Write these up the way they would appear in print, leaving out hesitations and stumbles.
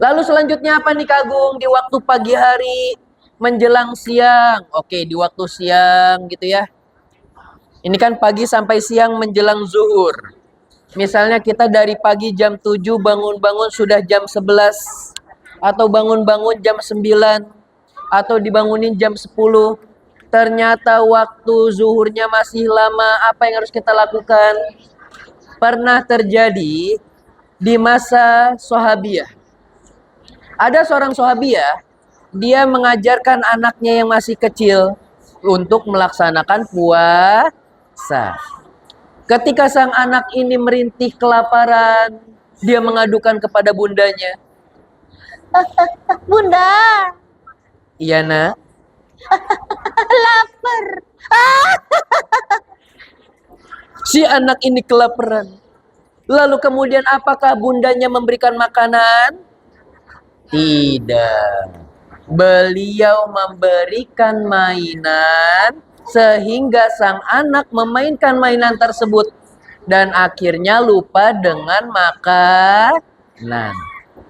Lalu selanjutnya apa nih Kagung? Di waktu pagi hari menjelang siang. Oke, di waktu siang gitu ya. Ini kan pagi sampai siang menjelang zuhur. Misalnya kita dari pagi jam 7 bangun-bangun sudah jam 11. Atau bangun-bangun jam 9. Atau dibangunin jam 10. Ternyata waktu zuhurnya masih lama. Apa yang harus kita lakukan? Pernah terjadi di masa Sahabiyah. Ada seorang sahabiah, dia mengajarkan anaknya yang masih kecil untuk melaksanakan puasa. Ketika sang anak ini merintih kelaparan, dia mengadukan kepada bundanya. Bunda, Iya nak, lapar. si anak ini kelaparan. Lalu kemudian apakah bundanya memberikan makanan? Tidak. Beliau memberikan mainan sehingga sang anak memainkan mainan tersebut dan akhirnya lupa dengan makanan.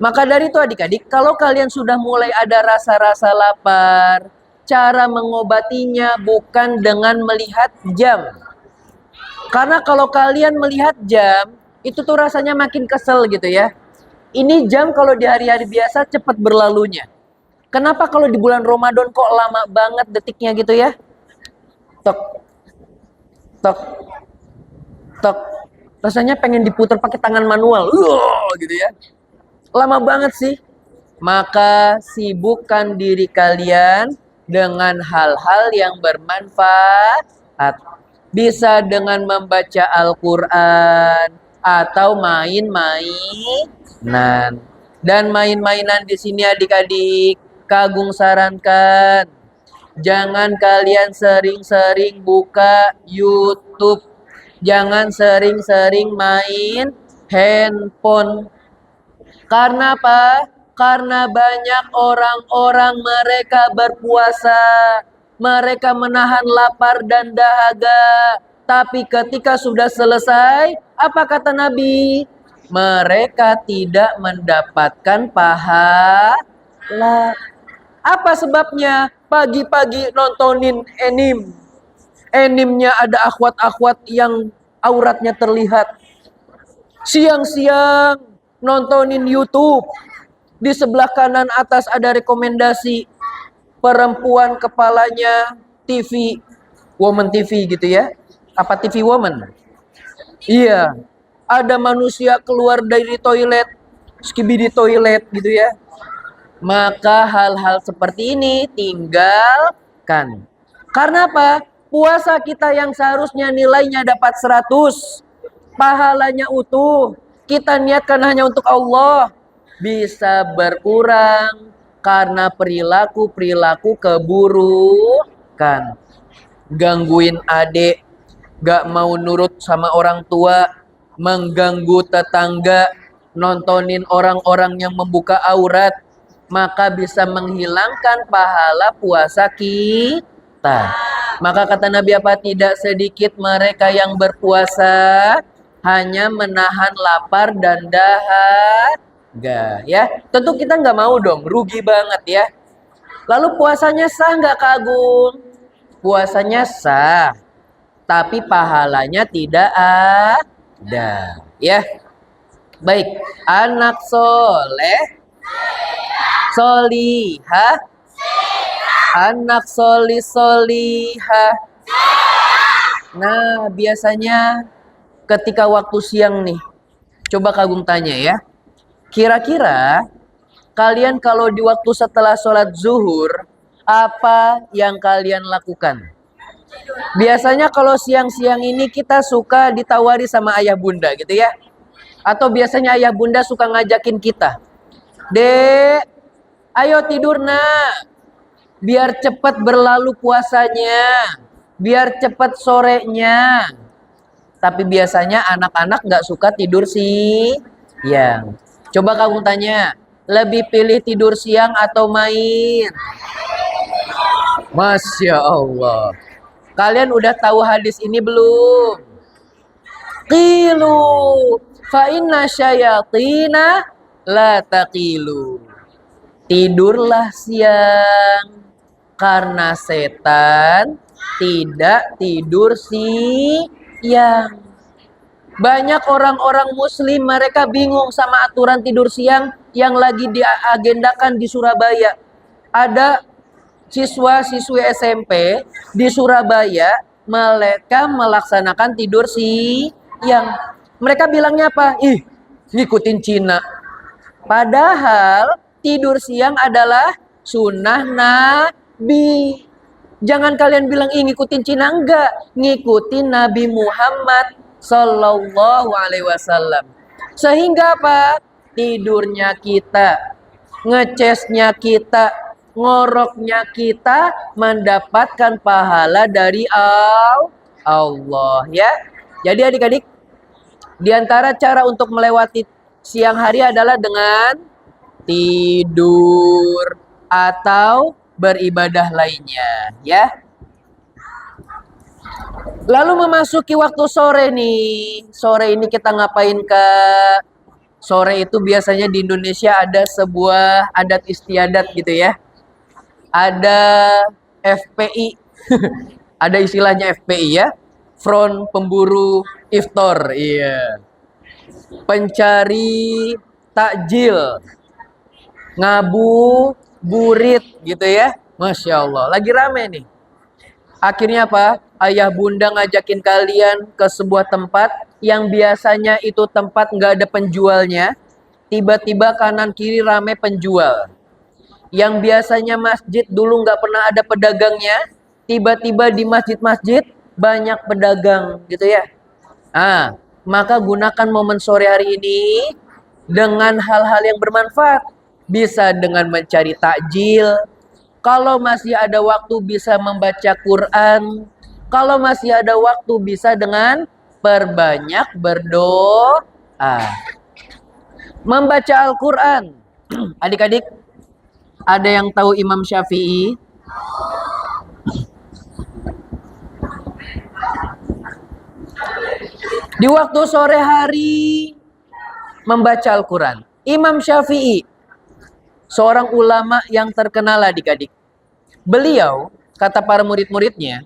Maka dari itu adik-adik, kalau kalian sudah mulai ada rasa-rasa lapar, cara mengobatinya bukan dengan melihat jam. Karena kalau kalian melihat jam, itu tuh rasanya makin kesel gitu ya. Ini jam kalau di hari-hari biasa cepat berlalunya. Kenapa kalau di bulan Ramadan kok lama banget detiknya gitu ya? Tok, tok, tok. Rasanya pengen diputar pakai tangan manual. Gitu ya. Lama banget sih. Maka sibukkan diri kalian dengan hal-hal yang bermanfaat. Bisa dengan membaca Al-Quran atau main-mainan. Dan main-mainan di sini adik-adik, Kagung sarankan, jangan kalian sering-sering buka YouTube. Jangan sering-sering main handphone. Karena apa? Karena banyak orang-orang mereka berpuasa. Mereka menahan lapar dan dahaga. Tapi ketika sudah selesai, apa kata Nabi? Mereka tidak mendapatkan pahala. Apa sebabnya? Pagi-pagi nontonin anime. Animenya ada akhwat-akhwat yang auratnya terlihat. Siang-siang nontonin YouTube. Di sebelah kanan atas ada rekomendasi perempuan kepalanya TV, Woman TV gitu ya. Apa TV Woman? Iya. Ada manusia keluar dari toilet, skibidi toilet gitu ya. Maka hal-hal seperti ini tinggalkan. Karena apa? Puasa kita yang seharusnya nilainya dapat 100, pahalanya utuh, kita niatkan hanya untuk Allah, bisa berkurang karena perilaku-perilaku keburukan. Gangguin adik, gak mau nurut sama orang tua, mengganggu tetangga, nontonin orang-orang yang membuka aurat, maka bisa menghilangkan pahala puasa kita. Maka kata Nabi apa? Tidak sedikit mereka yang berpuasa hanya menahan lapar dan dahaga. Ya, tentu kita nggak mau dong, rugi banget ya. Lalu puasanya sah nggak Kagung? Puasanya sah, tapi pahalanya tidak ada. Ya, baik. Anak soleh, solihah, anak solihah. Nah, biasanya ketika waktu siang nih, coba Kagung tanya ya. Kira-kira kalian kalau di waktu setelah sholat zuhur, apa yang kalian lakukan? Biasanya kalau siang-siang ini kita suka ditawari sama ayah bunda gitu ya. Atau biasanya ayah bunda suka ngajakin kita. Dek, ayo tidur nak. Biar cepat berlalu puasanya. Biar cepat sorenya. Tapi biasanya anak-anak nggak suka tidur siang. Coba kamu tanya, lebih pilih tidur siang atau main? Masya Allah. Kalian udah tahu hadis ini belum? Qilu fa inna syayatina la taqilu. Tidurlah siang karena setan tidak tidur siang. Banyak orang-orang muslim mereka bingung sama aturan tidur siang yang lagi diagendakan di Surabaya. Ada siswa-siswi SMP di Surabaya mereka melaksanakan tidur siang. Mereka bilangnya apa? Ih, ngikutin Cina. Padahal tidur siang adalah sunnah Nabi. Jangan kalian bilang ngikutin Cina, enggak. Ngikutin Nabi Muhammad Sallallahu Alaihi Wasallam. Sehingga apa? Tidurnya kita, ngecesnya kita, ngoroknya kita mendapatkan pahala dari Allah ya. Jadi adik-adik, di antara cara untuk melewati siang hari adalah dengan tidur atau beribadah lainnya ya. Lalu memasuki waktu sore nih. Sore ini kita ngapain, Kak? Sore itu biasanya di Indonesia ada sebuah adat istiadat gitu ya. Ada FPI. Ada istilahnya FPI ya. Front Pemburu Iftar. Iya. Pencari takjil. Ngabuburit gitu ya. Masya Allah. Lagi rame nih. Akhirnya apa? Ayah bunda ngajakin kalian ke sebuah tempat yang biasanya itu tempat nggak ada penjualnya. Tiba-tiba kanan kiri rame penjual. Yang biasanya masjid dulu nggak pernah ada pedagangnya. Tiba-tiba di masjid-masjid banyak pedagang gitu ya. Maka gunakan momen sore hari ini dengan hal-hal yang bermanfaat. Bisa dengan mencari takjil. Kalau masih ada waktu bisa membaca Quran. Kalau masih ada waktu bisa dengan perbanyak berdoa. Membaca Al-Quran. Adik-adik, ada yang tahu Imam Syafi'i? Di waktu sore hari membaca Al-Quran. Imam Syafi'i, seorang ulama yang terkenal adik-adik. Beliau, kata para murid-muridnya,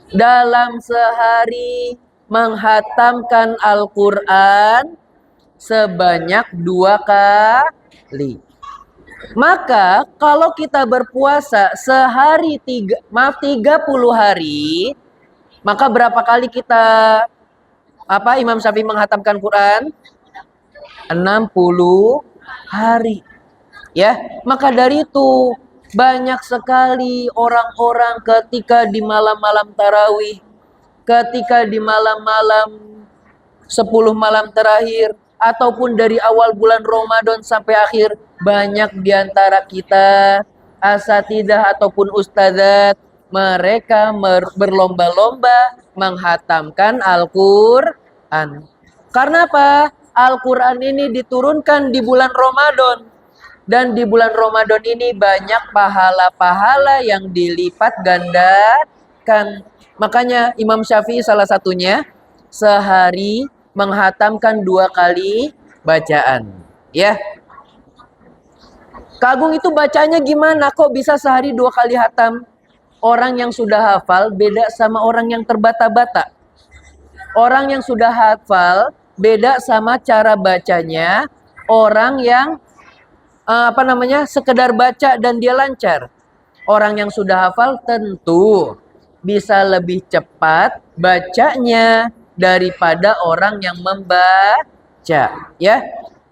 dalam sehari menghatamkan Al-Quran sebanyak 2 kali. Maka kalau kita berpuasa sehari 30 hari, maka berapa kali kita Imam Syafi'i menghatamkan Quran? 60 hari. Ya, maka dari itu banyak sekali orang-orang ketika di malam-malam tarawih, ketika di malam-malam 10 malam terakhir, ataupun dari awal bulan Ramadan sampai akhir, banyak di antara kita, asatidah ataupun ustadzat, mereka berlomba-lomba menghatamkan Al-Quran. Karena apa? Al-Quran ini diturunkan di bulan Ramadan. Dan di bulan Ramadan ini banyak pahala-pahala yang dilipat gandakan. Makanya Imam Syafi'i salah satunya sehari menghatamkan 2 kali bacaan. Ya. Kak Agung itu bacanya gimana? Kok bisa sehari 2 kali hatam? Orang yang sudah hafal beda sama orang yang terbata-bata. Orang yang sudah hafal beda sama cara bacanya orang yang sekedar baca dan dia lancar. Orang yang sudah hafal tentu bisa lebih cepat bacanya daripada orang yang membaca, ya.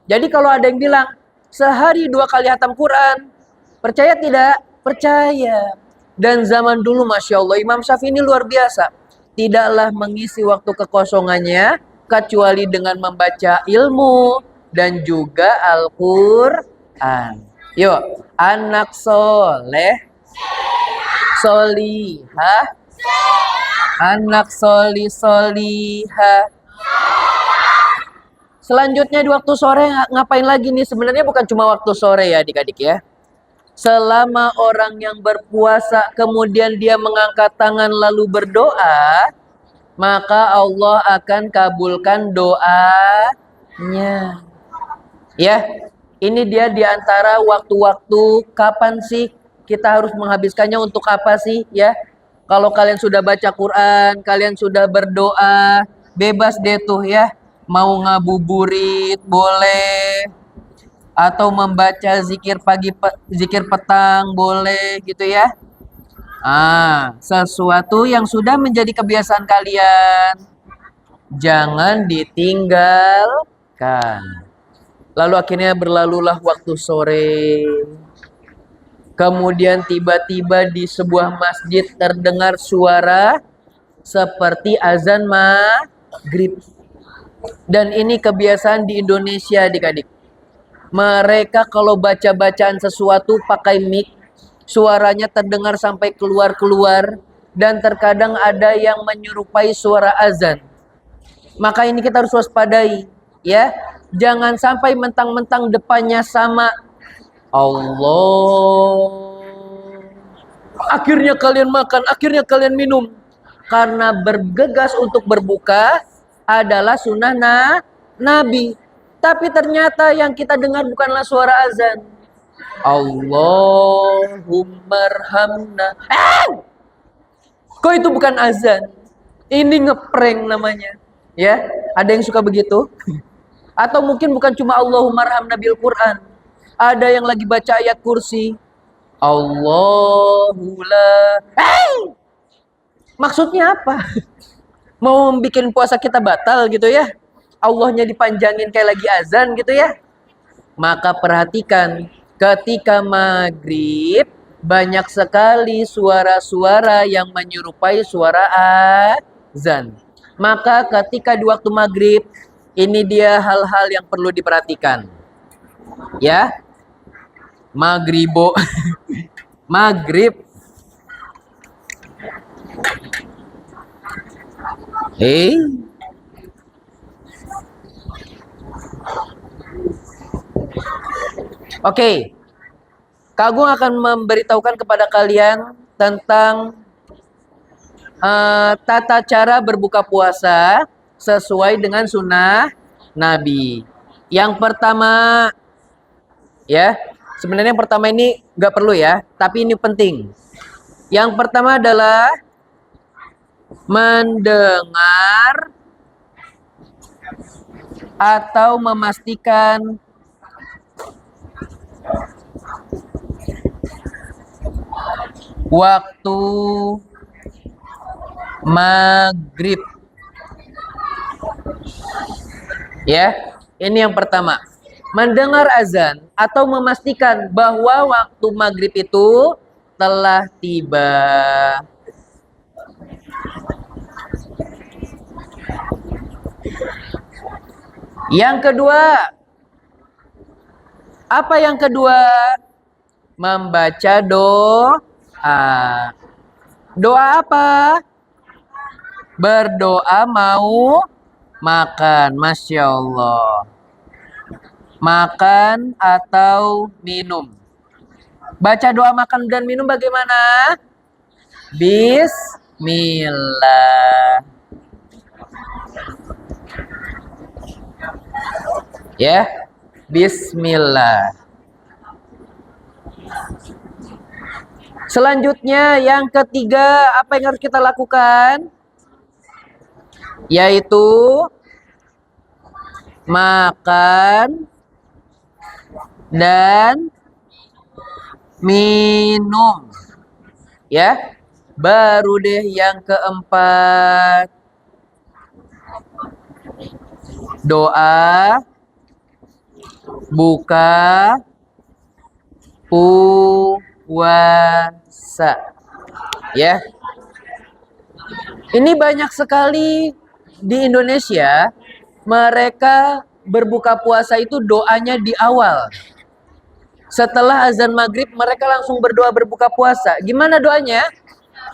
Jadi kalau ada yang bilang sehari 2 kali hatam Quran, percaya tidak? Percaya. Dan zaman dulu Masya Allah Imam Syafi'i ini luar biasa. Tidaklah mengisi waktu kekosongannya kecuali dengan membaca ilmu dan juga Al-Quran. Yuk, anak soleh, solihah, anak solihah. Selanjutnya di waktu sore ngapain lagi nih? Sebenarnya bukan cuma waktu sore ya adik-adik ya. Selama orang yang berpuasa kemudian dia mengangkat tangan lalu berdoa, maka Allah akan kabulkan doanya. Ya, ini dia di antara waktu-waktu kapan sih kita harus menghabiskannya untuk apa sih ya? Kalau kalian sudah baca Quran, kalian sudah berdoa, bebas deh tuh ya. Mau ngabuburit boleh, atau membaca zikir pagi, zikir petang boleh gitu ya. Sesuatu yang sudah menjadi kebiasaan kalian, jangan ditinggalkan. Lalu akhirnya berlalulah waktu sore. Kemudian tiba-tiba di sebuah masjid terdengar suara seperti azan maghrib. Dan ini kebiasaan di Indonesia adik-adik. Mereka kalau baca-bacaan sesuatu pakai mic, suaranya terdengar sampai keluar-keluar. Dan terkadang ada yang menyerupai suara azan. Maka ini kita harus waspadai, ya. Jangan sampai mentang-mentang depannya sama Allah. Akhirnya kalian makan, akhirnya kalian minum. Karena bergegas untuk berbuka adalah sunnah Nabi. Tapi ternyata yang kita dengar bukanlah suara azan. Allahummarhamna. Kok itu bukan azan? Ini ngeprank namanya. Ya, ada yang suka begitu? Atau mungkin bukan cuma Allahummarhamna bil Quran. Ada yang lagi baca ayat kursi. Allahullah. Maksudnya apa? Mau bikin puasa kita batal gitu ya? Allahnya dipanjangin kayak lagi azan gitu ya? Maka perhatikan, ketika maghrib banyak sekali suara-suara yang menyerupai suara azan. Maka ketika di waktu maghrib, ini dia hal-hal yang perlu diperhatikan. Ya, maghribo, maghrib. Oke. Kak Agung akan memberitahukan kepada kalian tentang tata cara berbuka puasa sesuai dengan sunnah Nabi. Yang pertama, ya, sebenarnya yang pertama ini nggak perlu ya, tapi ini penting. Yang pertama adalah mendengar atau memastikan waktu maghrib. Ya, ini yang pertama. Mendengar azan atau memastikan bahwa waktu maghrib itu telah tiba. Yang kedua, apa yang kedua? Membaca doa. Doa apa? Berdoa mau makan. Masya Allah. Makan atau minum. Baca doa makan dan minum bagaimana? Bismillah. Ya, bismillah. Selanjutnya yang ketiga, apa yang harus kita lakukan? Yaitu makan dan minum. Ya, baru deh yang keempat. Doa buka puasa. Ya. Ini banyak sekali di Indonesia mereka berbuka puasa itu doanya di awal. Setelah azan maghrib mereka langsung berdoa berbuka puasa. Gimana doanya?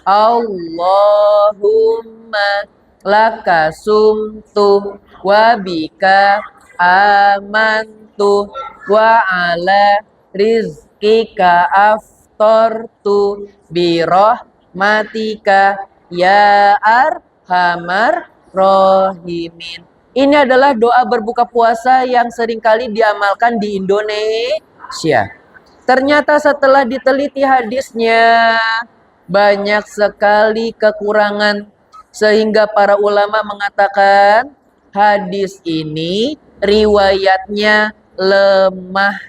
Allahumma laka sumtu wa bika amantu wa ala rizkika aftortu birahmatika ya arhamar rohimin. Ini adalah doa berbuka puasa yang seringkali diamalkan di Indonesia. Ternyata setelah diteliti hadisnya, banyak sekali kekurangan. Sehingga para ulama mengatakan hadis ini riwayatnya lemah.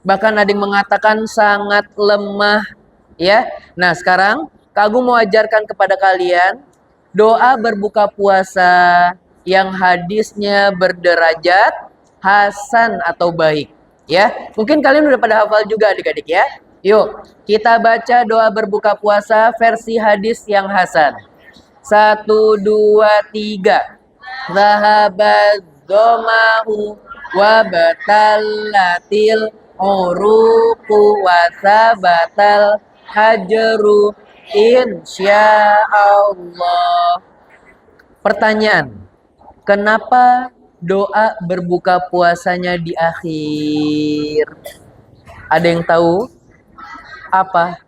Bahkan ada yang mengatakan sangat lemah. Ya. Nah sekarang Kak Agung mau ajarkan kepada kalian doa berbuka puasa yang hadisnya berderajat hasan atau baik. Ya, mungkin kalian udah pada hafal juga adik-adik ya. Yuk, kita baca doa berbuka puasa versi hadis yang hasan. 1, 2, 3. Zahabaz domahu wa batallatil uruqu wa sabatal hajru insyaallah. Pertanyaan, kenapa doa berbuka puasanya di akhir? Ada yang tahu? Apa?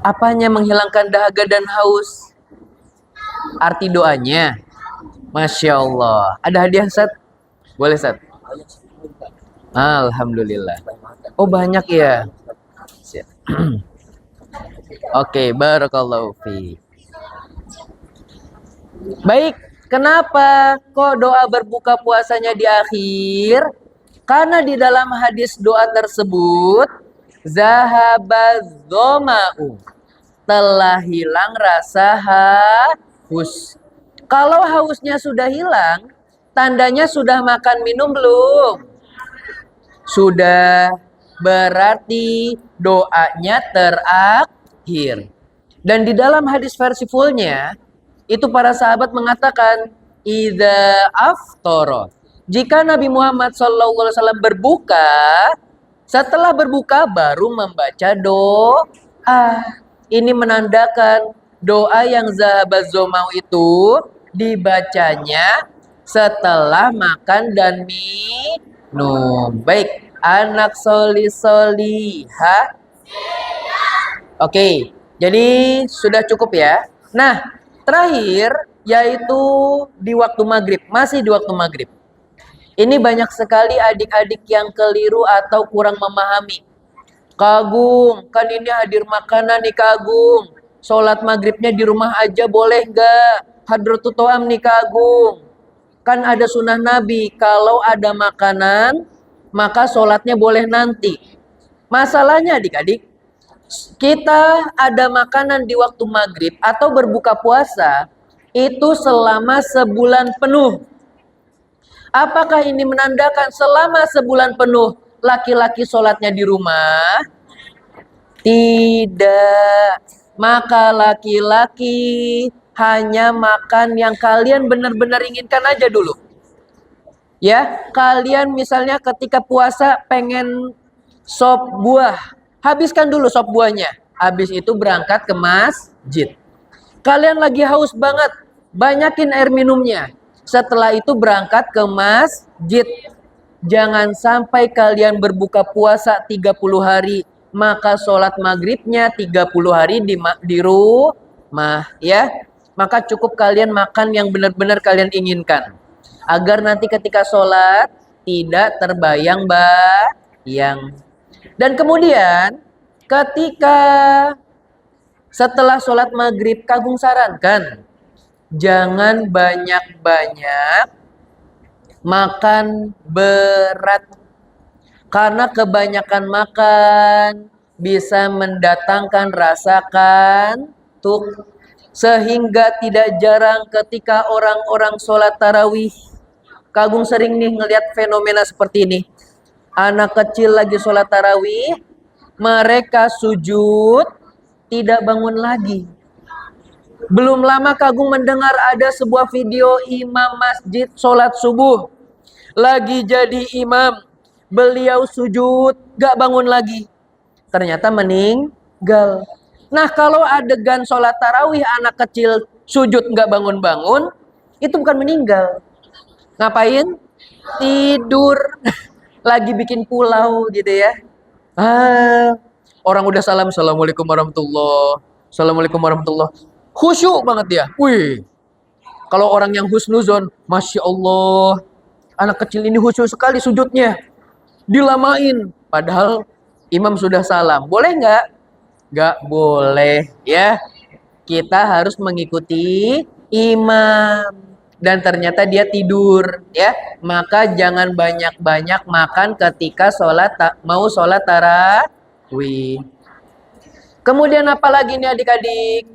Apanya menghilangkan dahaga dan haus? Arti doanya? Masya Allah. Ada hadiah, Sat? Boleh, Sat? Alhamdulillah. Oh, banyak ya? Oke, barakallahu fi. Baik, kenapa kok doa berbuka puasanya di akhir? Karena di dalam hadis doa tersebut, zahabaz dhama'u, telah hilang rasa haus. Kalau hausnya sudah hilang, tandanya sudah makan minum belum? Sudah, berarti doanya terakhir. Dan di dalam hadis versi fullnya, itu para sahabat mengatakan, idza aftara. Jika Nabi Muhammad SAW berbuka, setelah berbuka baru membaca doa. Ini menandakan doa yang zahabaz zomau itu dibacanya setelah makan dan minum. Baik, anak solihah. Oke, jadi sudah cukup ya. Nah, terakhir yaitu di waktu maghrib, masih di waktu maghrib. Ini banyak sekali adik-adik yang keliru atau kurang memahami. Kak Agung, kan ini hadir makanan nih Kak Agung. Sholat maghribnya di rumah aja boleh nggak? Hadratul To'am nih Kak Agung. Kan ada sunnah Nabi, kalau ada makanan, maka sholatnya boleh nanti. Masalahnya adik-adik, kita ada makanan di waktu maghrib atau berbuka puasa, itu selama sebulan penuh. Apakah ini menandakan selama sebulan penuh laki-laki sholatnya di rumah? Tidak. Maka laki-laki hanya makan yang kalian benar-benar inginkan aja dulu. Ya, kalian misalnya ketika puasa pengen sop buah, habiskan dulu sop buahnya. Habis itu berangkat ke masjid. Kalian lagi haus banget, banyakin air minumnya. Setelah itu berangkat ke masjid. Jangan sampai kalian berbuka puasa 30 hari, maka sholat maghribnya 30 hari di rumah, ya. Maka cukup kalian makan yang benar-benar kalian inginkan. Agar nanti ketika sholat tidak terbayang-bayang. Dan kemudian ketika setelah sholat maghrib, Kak Agung sarankan jangan banyak-banyak makan berat. Karena kebanyakan makan bisa mendatangkan rasa kantuk. Sehingga tidak jarang ketika orang-orang sholat tarawih, Kak Agung sering nih ngelihat fenomena seperti ini. Anak kecil lagi sholat tarawih, mereka sujud, tidak bangun lagi. Belum lama Kak Agung mendengar ada sebuah video imam masjid sholat subuh. Lagi jadi imam, beliau sujud, gak bangun lagi. Ternyata meninggal. Nah kalau adegan sholat tarawih anak kecil sujud gak bangun-bangun, itu bukan meninggal. Ngapain? Tidur. Lagi bikin pulau gitu ya. Orang udah salam, assalamualaikum warahmatullah. Assalamualaikum warahmatullah. Khusyuk banget dia. Wih. Kalau orang yang husnuzon, Masya Allah. Anak kecil ini khusyuk sekali sujudnya. Dilamain. Padahal imam sudah salam. Boleh nggak? Nggak boleh ya. Kita harus mengikuti imam. Dan ternyata dia tidur ya. Maka jangan banyak-banyak makan ketika mau sholat tarawih. Kemudian apa lagi nih adik-adik?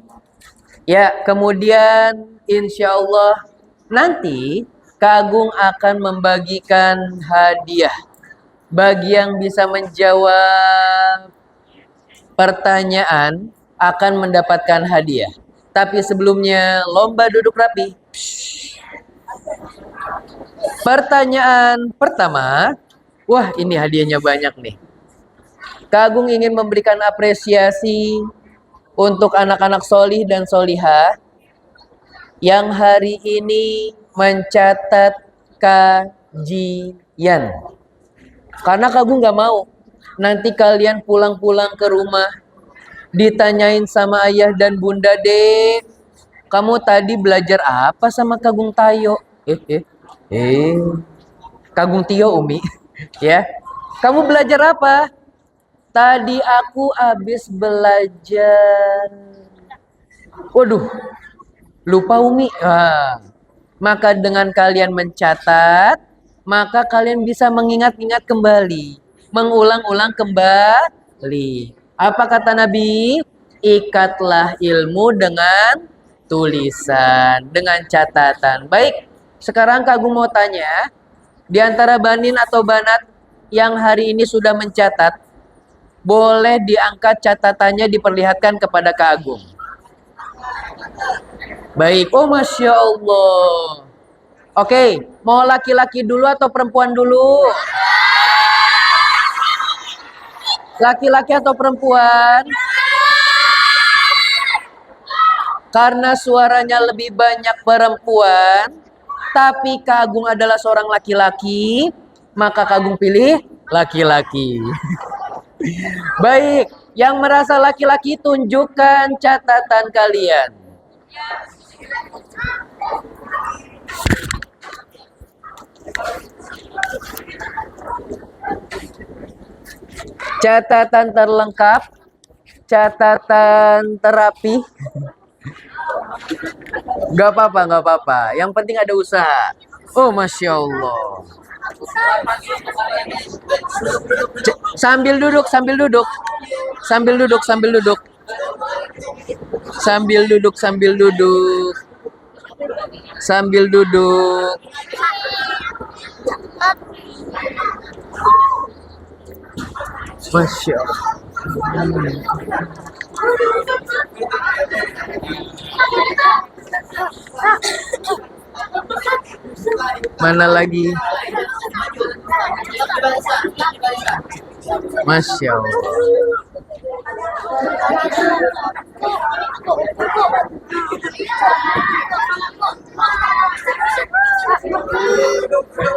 Ya, kemudian insya Allah nanti Kak Agung akan membagikan hadiah bagi yang bisa menjawab pertanyaan akan mendapatkan hadiah. Tapi sebelumnya lomba duduk rapi. Pertanyaan pertama, wah ini hadiahnya banyak nih. Kak Agung ingin memberikan apresiasi untuk anak-anak solih dan solihah yang hari ini mencatat kajian. Karena Kak Agung nggak mau nanti kalian pulang-pulang ke rumah ditanyain sama ayah dan bunda, Dek, kamu tadi belajar apa sama Kak Agung Tayo? Kak Agung Tio Umi, ya. Kamu belajar apa? Tadi aku habis belajar. Waduh, lupa Umi. Maka dengan kalian mencatat, maka kalian bisa mengingat-ingat kembali, mengulang-ulang kembali. Apa kata Nabi? Ikatlah ilmu dengan tulisan, dengan catatan. Baik, sekarang Kak Agung mau tanya, di antara banin atau banat yang hari ini sudah mencatat, boleh diangkat catatannya diperlihatkan kepada Kak Agung. Baik, oh Masya Allah. Oke, mau laki-laki dulu atau perempuan dulu? Laki-laki atau perempuan? Karena suaranya lebih banyak perempuan, tapi Kak Agung adalah seorang laki-laki, maka Kak Agung pilih laki-laki. Baik, yang merasa laki-laki tunjukkan catatan kalian. Catatan terlengkap, catatan terapi. Gak apa-apa, gak apa-apa. Yang penting ada usaha. Oh, Masya Allah. Sambil duduk, sambil duduk. Sambil duduk, sambil duduk. Sambil duduk, sambil duduk. Sambil duduk. Masya Allah. Mana lagi? Masya Allah.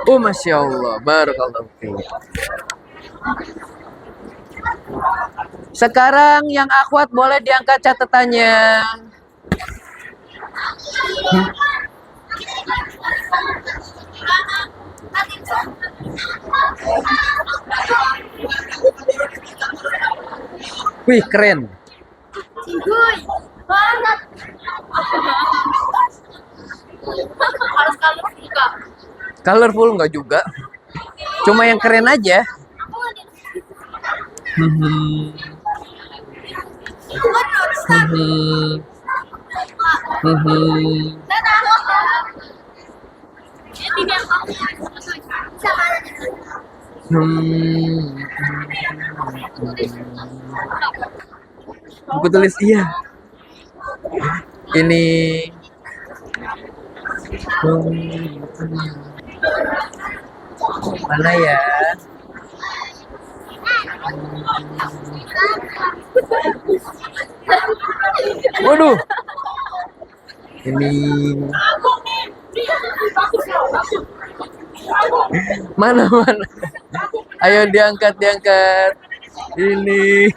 Oh Masya Allah. Barakallahu fiik. Sekarang yang akhwat boleh diangkat catatannya. Wih, keren. Colorful enggak juga. Cuma yang keren aja. Buku tulis iya. Ini mana ya? Waduh. Ini mana? Ayo diangkat. Ini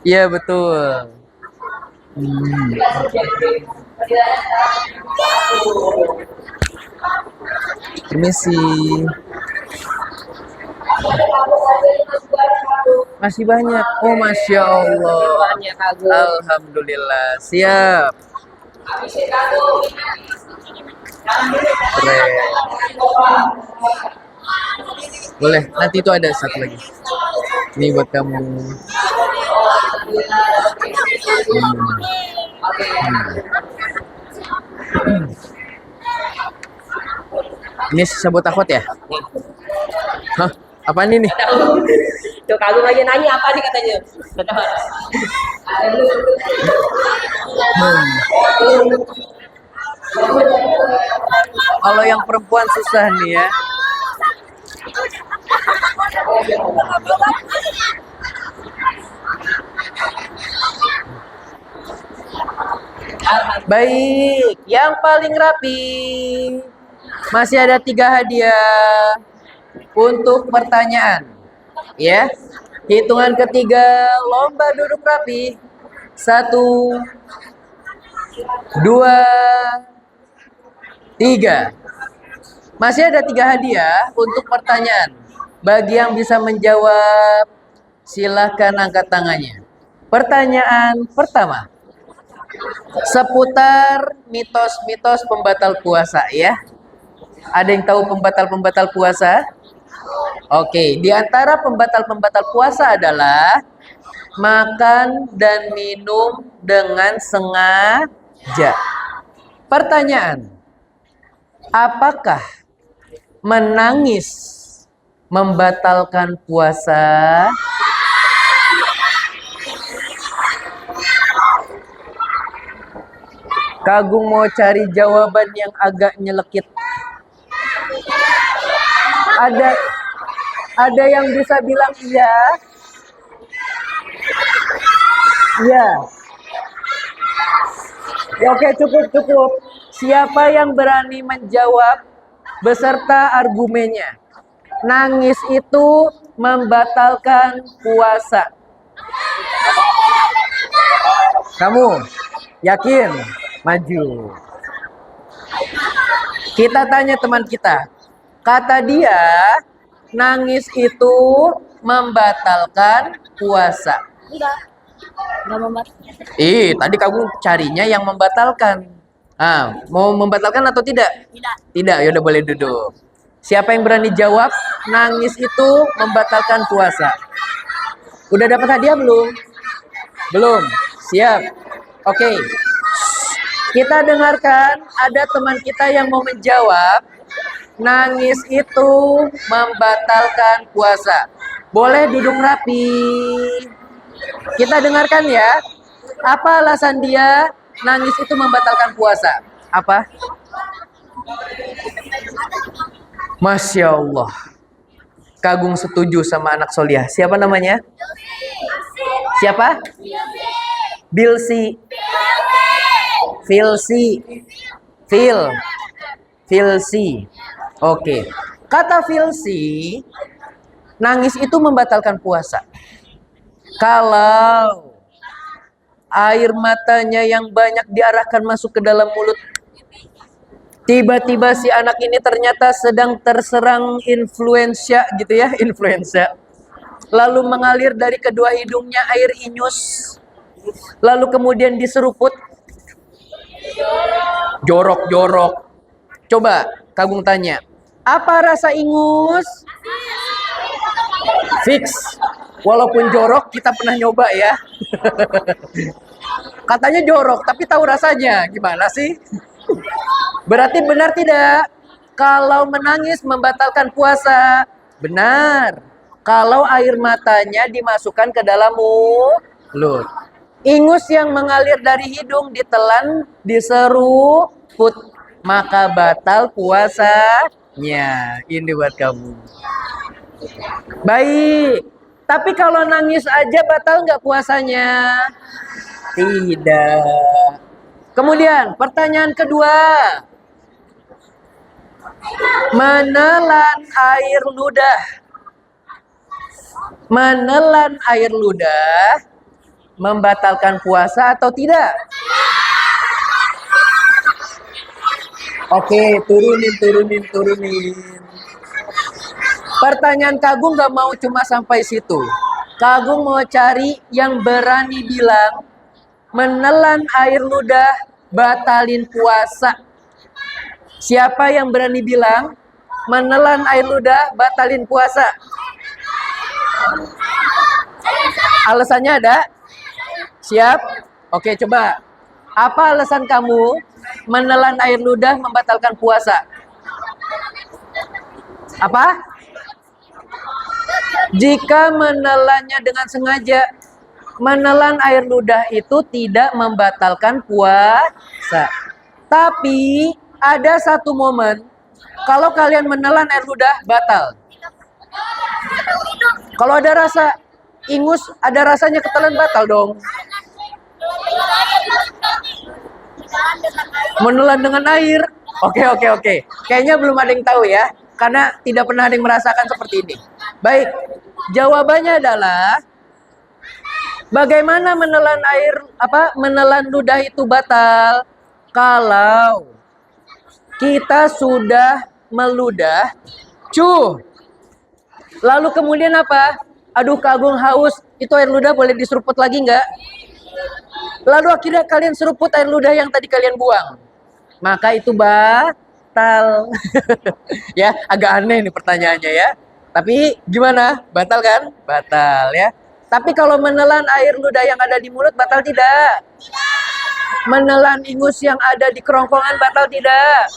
Iya betul. Permisi. Masih banyak. Oh, Masya Allah. Alhamdulillah. Siap. Keren. Boleh. Nanti itu ada satu lagi. Ini buat kamu. Ini sabut akhwat ya? Hah? Apaan ini? Tuh kagum lagi nanya apa nih katanya. Kalau yang perempuan susah nih ya. Baik, yang paling rapi. Masih ada 3 hadiah untuk pertanyaan. Ya, hitungan ketiga lomba duduk rapi. 1, 2, 3. Masih ada 3 hadiah untuk pertanyaan. Bagi yang bisa menjawab, silahkan angkat tangannya. Pertanyaan pertama, seputar mitos-mitos pembatal puasa ya. Ada yang tahu pembatal-pembatal puasa? Oke, di antara pembatal-pembatal puasa adalah makan dan minum dengan sengaja. Pertanyaan, apakah menangis membatalkan puasa? Kagum mau cari jawaban yang agak nyelekit. Ada yang bisa bilang iya? Iya. Ya, oke, cukup. Siapa yang berani menjawab beserta argumennya? Nangis itu membatalkan puasa. Kamu yakin? Maju. Kita tanya teman kita. Kata dia, nangis itu membatalkan puasa. Enggak membatalkan. Tadi kamu carinya yang membatalkan. Mau membatalkan atau tidak? Tidak, ya udah boleh duduk. Siapa yang berani jawab? Nangis itu membatalkan puasa. Udah dapat hadiah belum? Belum. Siap. Oke. Kita dengarkan ada teman kita yang mau menjawab. Nangis itu membatalkan puasa. Boleh duduk rapi. Kita dengarkan ya. Apa alasan dia nangis itu membatalkan puasa? Apa? Masya Allah. Kagum setuju sama anak Soliah. Siapa namanya? Siapa? Bilsi. Filsi. Oke. Kata Filsi, nangis itu membatalkan puasa. Kalau air matanya yang banyak diarahkan masuk ke dalam mulut, tiba-tiba si anak ini ternyata sedang terserang influenza gitu ya, influenza. Lalu mengalir dari kedua hidungnya air ingus. Lalu kemudian diseruput. Jorok. Coba Kagum tanya, apa rasa ingus? Fix. Walaupun jorok, kita pernah nyoba ya. Katanya jorok, tapi tahu rasanya. Gimana sih? Berarti benar tidak? Kalau menangis membatalkan puasa. Benar. Kalau air matanya dimasukkan ke dalam mulut. Ingus yang mengalir dari hidung ditelan, diseruput, maka batal puasanya. Ini buat kamu. Baik. Tapi kalau nangis aja batal nggak puasanya? Tidak. Kemudian pertanyaan kedua. Menelan air ludah. Menelan air ludah membatalkan puasa atau tidak? Oke, turunin. Pertanyaan Kagung gak mau cuma sampai situ. Kagung mau cari yang berani bilang menelan air ludah batalin puasa. Siapa yang berani bilang menelan air ludah batalin puasa? Alasannya ada? Siap? Oke, coba. Apa alasan kamu menelan air ludah membatalkan puasa? Apa? Jika menelannya dengan sengaja, menelan air ludah itu tidak membatalkan puasa. Tapi ada satu momen, kalau kalian menelan air ludah, batal. Kalau ada rasa ingus, ada rasanya ketelan, batal dong. Menelan dengan air. Oke. Kayaknya belum ada yang tahu ya, karena tidak pernah ada yang merasakan seperti ini. Baik, jawabannya adalah bagaimana menelan ludah itu batal? Kalau kita sudah meludah, lalu kemudian apa? Aduh, Kagung haus, itu air ludah boleh diseruput lagi nggak? Lalu akhirnya kalian seruput air ludah yang tadi kalian buang. Maka itu batal. Ya, agak aneh nih pertanyaannya ya. Tapi gimana? Batal kan? Batal ya. Tapi kalau menelan air ludah yang ada di mulut, batal tidak? Menelan ingus yang ada di kerongkongan, batal tidak?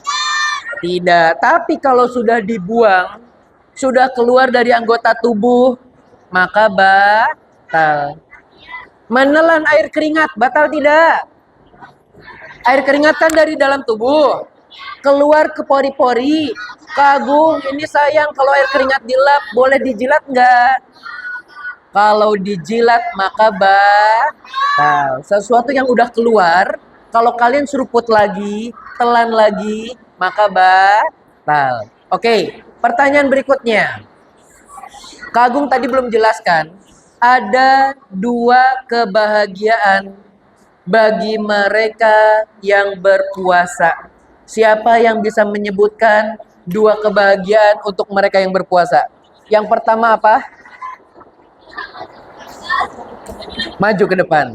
Tidak. Tapi kalau sudah dibuang, sudah keluar dari anggota tubuh, maka batal. Menelan air keringat, batal tidak? Air keringat kan dari dalam tubuh, keluar ke pori-pori. Kagung, ini sayang kalau air keringat dilap, boleh dijilat nggak? Kalau dijilat maka batal. Sesuatu yang udah keluar, kalau kalian seruput lagi, telan lagi, maka batal. Oke, pertanyaan berikutnya. Kagung tadi belum jelaskan. Ada dua kebahagiaan bagi mereka yang berpuasa. Siapa yang bisa menyebutkan dua kebahagiaan untuk mereka yang berpuasa? Yang pertama apa? Maju ke depan.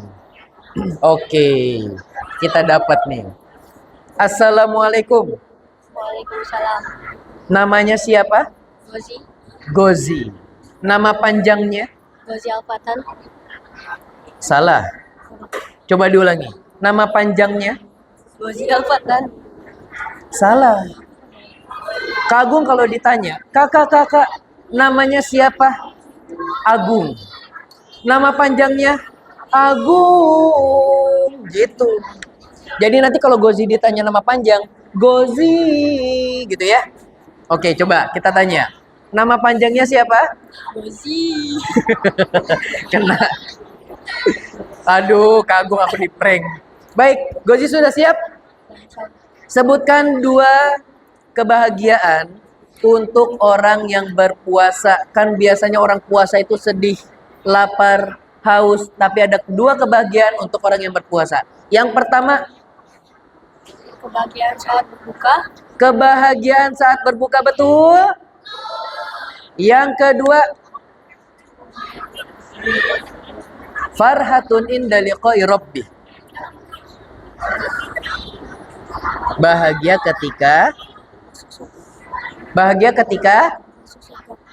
Oke, kita dapat nih. Assalamualaikum. Waalaikumsalam. Namanya siapa? Gozi. Nama panjangnya? Gozi Alfatan. Salah. Coba diulangi. Nama panjangnya? Gozi Alfatan. Salah. Kagung kalau ditanya, kakak, namanya siapa? Agung. Nama panjangnya? Agung. Gitu. Jadi nanti kalau Gozi ditanya nama panjang, Gozi, gitu ya. Oke, coba kita tanya. Nama panjangnya siapa? Gozi. Kena. Aduh, Kagung aku di prank. Baik, Gozi sudah siap? Sebutkan dua kebahagiaan untuk orang yang berpuasa. Kan biasanya orang puasa itu sedih, lapar, haus. Tapi ada dua kebahagiaan untuk orang yang berpuasa. Yang pertama, Kebahagiaan saat berbuka. kebahagiaan saat berbuka, betul. Yang kedua, farhatun inda liqa'i rabbih. Bahagia ketika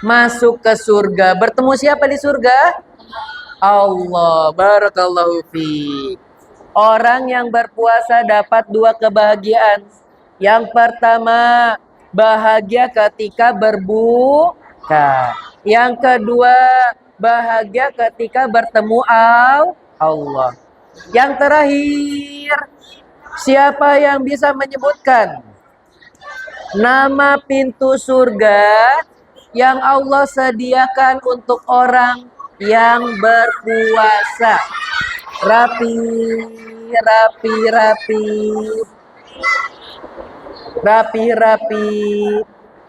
masuk ke surga. Bertemu siapa di surga? Allah. Barakallahu fiik. Orang yang berpuasa dapat dua kebahagiaan. Yang pertama, bahagia ketika berbuka. Yang kedua, bahagia ketika bertemu Allah. Yang terakhir, siapa yang bisa menyebutkan nama pintu surga yang Allah sediakan untuk orang yang berpuasa? Rapi. Rapi-rapi.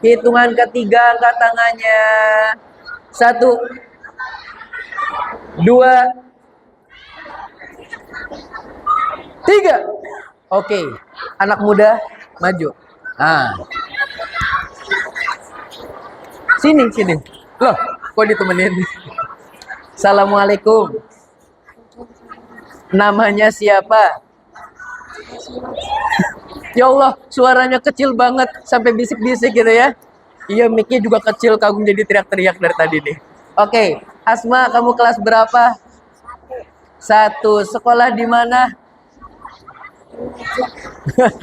Hitungan ketiga, angkat tangannya. 1, 2, 3. Oke, anak muda maju. Nah, sini. Loh, kok ditemenin? Assalamualaikum. Namanya siapa? Ya Allah, suaranya kecil banget sampai bisik-bisik gitu ya. Iya, mic-nya juga kecil, kagum jadi teriak-teriak dari tadi nih. Oke, Asma, kamu kelas berapa? 1. Sekolah di mana?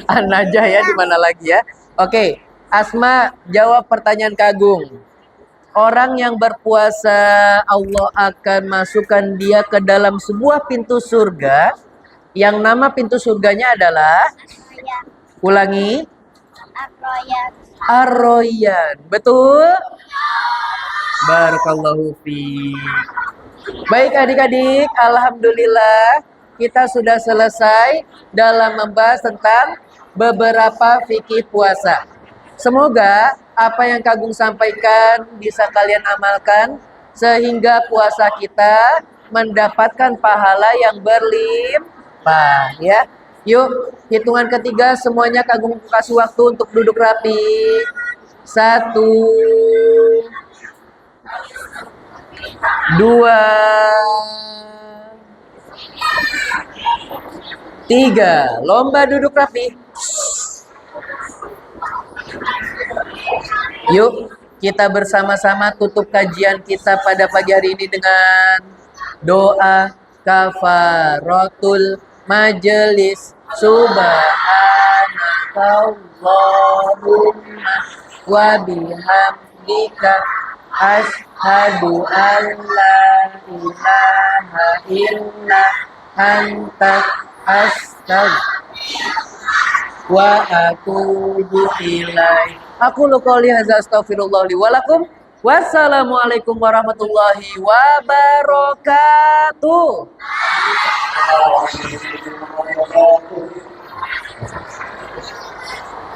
An-Najah ya, di mana lagi ya? Oke, Asma, jawab pertanyaan Kagung. Orang yang berpuasa, Allah akan masukkan dia ke dalam sebuah pintu surga. Yang nama pintu surganya adalah, ulangi, Ar-Royan. Betul? Barakallahu fiik. Baik adik-adik, alhamdulillah kita sudah selesai dalam membahas tentang beberapa fikih puasa. Semoga apa yang Kagung sampaikan bisa kalian amalkan sehingga puasa kita mendapatkan pahala yang berlimpah ya. Yuk, hitungan ketiga semuanya Kagung kasih waktu untuk duduk rapi. 1, 2, 3. Lomba duduk rapi. Yuk, kita bersama-sama tutup kajian kita pada pagi hari ini dengan doa kafaratul majelis. Subhanakallahumma wa bihamdika asyhadu an la ilaha illa anta astaghfiruka wa atubu ilaik. Aku qouli hadza astaghfirullah li wa lakum. Wassalamualaikum warahmatullahi wabarakatuh.